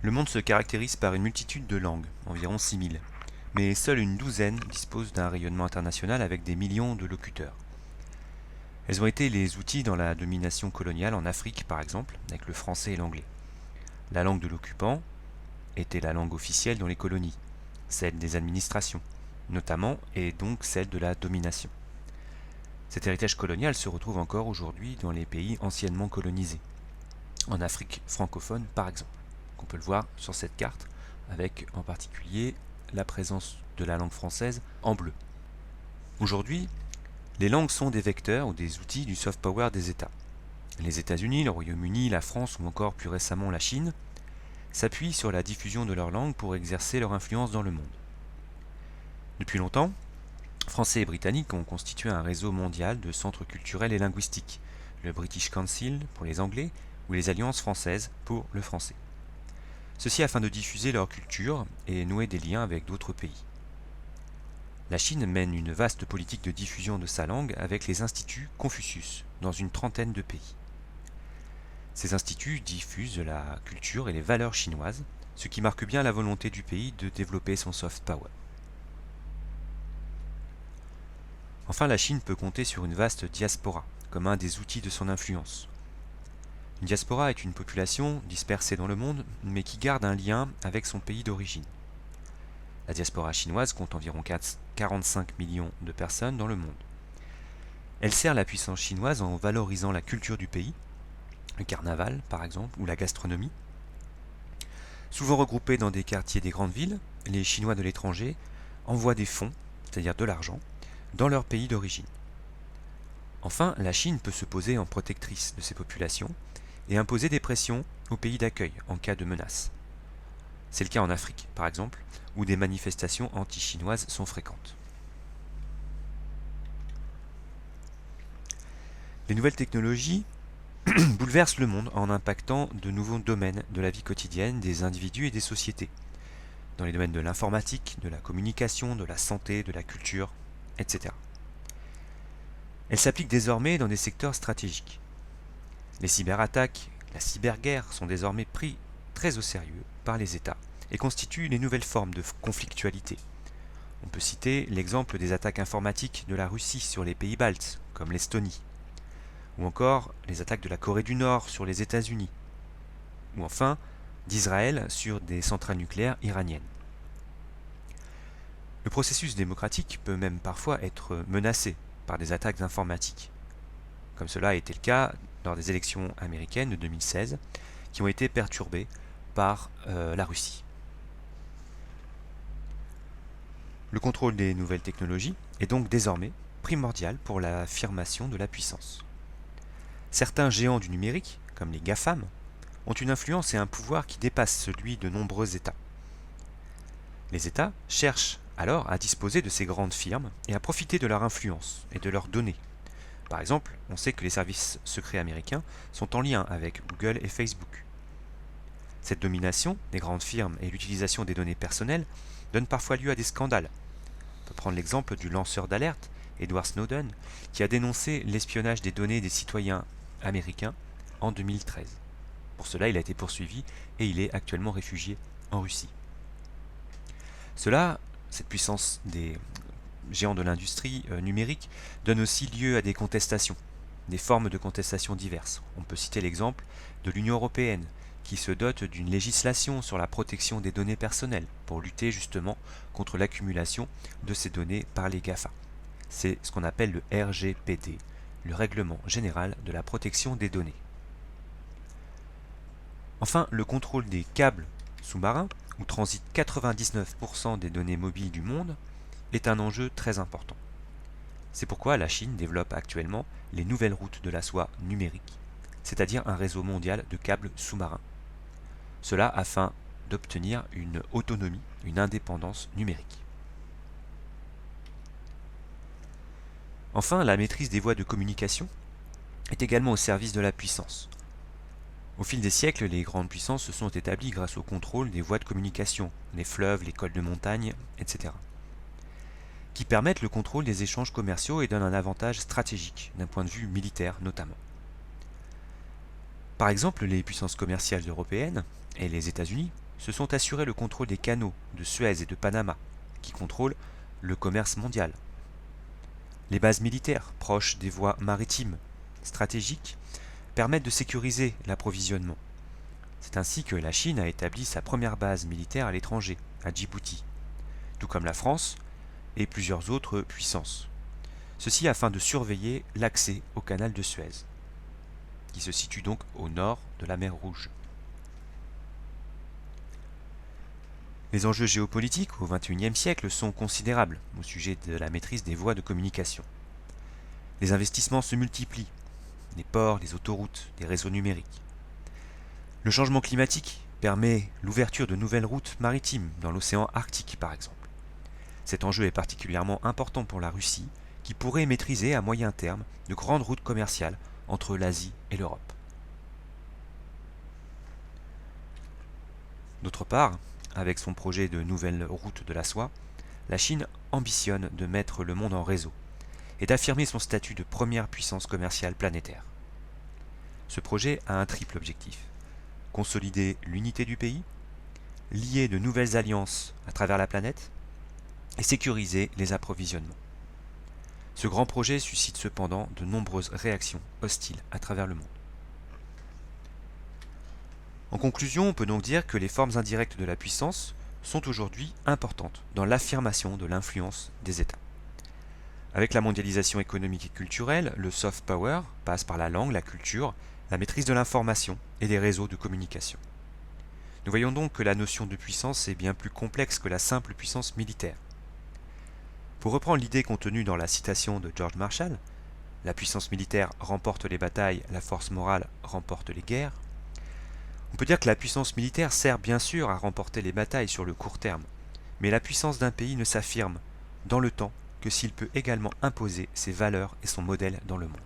Le monde se caractérise par une multitude de langues, environ 6000, mais seule une douzaine dispose d'un rayonnement international avec des millions de locuteurs. Elles ont été les outils dans la domination coloniale en Afrique par exemple, avec le français et l'anglais. La langue de l'occupant était la langue officielle dans les colonies, celle des administrations, notamment, et donc celle de la domination. Cet héritage colonial se retrouve encore aujourd'hui dans les pays anciennement colonisés, en Afrique francophone par exemple. On peut le voir sur cette carte, avec en particulier la présence de la langue française en bleu. Aujourd'hui, les langues sont des vecteurs ou des outils du soft power des États. Les États-Unis, le Royaume-Uni, la France ou encore plus récemment la Chine s'appuient sur la diffusion de leur langue pour exercer leur influence dans le monde. Depuis longtemps, Français et Britanniques ont constitué un réseau mondial de centres culturels et linguistiques, le British Council pour les Anglais ou les Alliances françaises pour le français. Ceci afin de diffuser leur culture et nouer des liens avec d'autres pays. La Chine mène une vaste politique de diffusion de sa langue avec les instituts Confucius dans une trentaine de pays. Ces instituts diffusent la culture et les valeurs chinoises, ce qui marque bien la volonté du pays de développer son soft power. Enfin, la Chine peut compter sur une vaste diaspora, comme un des outils de son influence. Une diaspora est une population dispersée dans le monde, mais qui garde un lien avec son pays d'origine. La diaspora chinoise compte environ 45 millions de personnes dans le monde. Elle sert la puissance chinoise en valorisant la culture du pays, le carnaval par exemple, ou la gastronomie. Souvent regroupés dans des quartiers des grandes villes, les Chinois de l'étranger envoient des fonds, c'est-à-dire de l'argent, dans leur pays d'origine. Enfin, la Chine peut se poser en protectrice de ces populations et imposer des pressions aux pays d'accueil en cas de menace. C'est le cas en Afrique, par exemple, où des manifestations anti-chinoises sont fréquentes. Les nouvelles technologies bouleversent le monde en impactant de nouveaux domaines de la vie quotidienne des individus et des sociétés, dans les domaines de l'informatique, de la communication, de la santé, de la culture, etc. Elles s'appliquent désormais dans des secteurs stratégiques. Les cyberattaques, la cyberguerre sont désormais pris très au sérieux par les États et constituent les nouvelles formes de conflictualité. On peut citer l'exemple des attaques informatiques de la Russie sur les pays baltes, comme l'Estonie, ou encore les attaques de la Corée du Nord sur les États-Unis, ou enfin d'Israël sur des centrales nucléaires iraniennes. Le processus démocratique peut même parfois être menacé par des attaques informatiques, comme cela a été le cas lors des élections américaines de 2016, qui ont été perturbées par la Russie. Le contrôle des nouvelles technologies est donc désormais primordial pour l'affirmation de la puissance. Certains géants du numérique, comme les GAFAM, ont une influence et un pouvoir qui dépassent celui de nombreux États. Les États cherchent alors à disposer de ces grandes firmes et à profiter de leur influence et de leurs données. Par exemple, on sait que les services secrets américains sont en lien avec Google et Facebook. Cette domination des grandes firmes et l'utilisation des données personnelles donne parfois lieu à des scandales. On peut prendre l'exemple du lanceur d'alerte, Edward Snowden, qui a dénoncé l'espionnage des données des citoyens américains en 2013. Pour cela, il a été poursuivi et il est actuellement réfugié en Russie. Cette puissance des géants de l'industrie numérique donne aussi lieu à des contestations, des formes de contestation diverses. On peut citer l'exemple de l'Union européenne, qui se dote d'une législation sur la protection des données personnelles pour lutter justement contre l'accumulation de ces données par les GAFA. C'est ce qu'on appelle le RGPD, le Règlement général de la protection des données. Enfin, le contrôle des câbles sous-marins, où transitent 99% des données mobiles du monde, est un enjeu très important. C'est pourquoi la Chine développe actuellement les nouvelles routes de la soie numériques, c'est-à-dire un réseau mondial de câbles sous-marins. Cela afin d'obtenir une autonomie, une indépendance numérique. Enfin, la maîtrise des voies de communication est également au service de la puissance. Au fil des siècles, les grandes puissances se sont établies grâce au contrôle des voies de communication, les fleuves, les cols de montagne, etc., qui permettent le contrôle des échanges commerciaux et donnent un avantage stratégique, d'un point de vue militaire notamment. Par exemple, les puissances commerciales européennes et les États-Unis se sont assurés le contrôle des canaux de Suez et de Panama, qui contrôlent le commerce mondial. Les bases militaires, proches des voies maritimes stratégiques, permettent de sécuriser l'approvisionnement. C'est ainsi que la Chine a établi sa première base militaire à l'étranger, à Djibouti, tout comme la France et plusieurs autres puissances. Ceci afin de surveiller l'accès au canal de Suez, qui se situe donc au nord de la mer Rouge. Les enjeux géopolitiques au XXIe siècle sont considérables au sujet de la maîtrise des voies de communication. Les investissements se multiplient, les ports, les autoroutes, les réseaux numériques. Le changement climatique permet l'ouverture de nouvelles routes maritimes dans l'océan Arctique par exemple. Cet enjeu est particulièrement important pour la Russie, qui pourrait maîtriser à moyen terme de grandes routes commerciales entre l'Asie et l'Europe. D'autre part, avec son projet de nouvelle route de la soie, la Chine ambitionne de mettre le monde en réseau et d'affirmer son statut de première puissance commerciale planétaire. Ce projet a un triple objectif: consolider l'unité du pays, lier de nouvelles alliances à travers la planète et sécuriser les approvisionnements. Ce grand projet suscite cependant de nombreuses réactions hostiles à travers le monde. En conclusion, on peut donc dire que les formes indirectes de la puissance sont aujourd'hui importantes dans l'affirmation de l'influence des États. Avec la mondialisation économique et culturelle, le soft power passe par la langue, la culture, la maîtrise de l'information et des réseaux de communication. Nous voyons donc que la notion de puissance est bien plus complexe que la simple puissance militaire. Pour reprendre l'idée contenue dans la citation de George Marshall, la puissance militaire remporte les batailles, la force morale remporte les guerres. On peut dire que la puissance militaire sert bien sûr à remporter les batailles sur le court terme, mais la puissance d'un pays ne s'affirme dans le temps que s'il peut également imposer ses valeurs et son modèle dans le monde.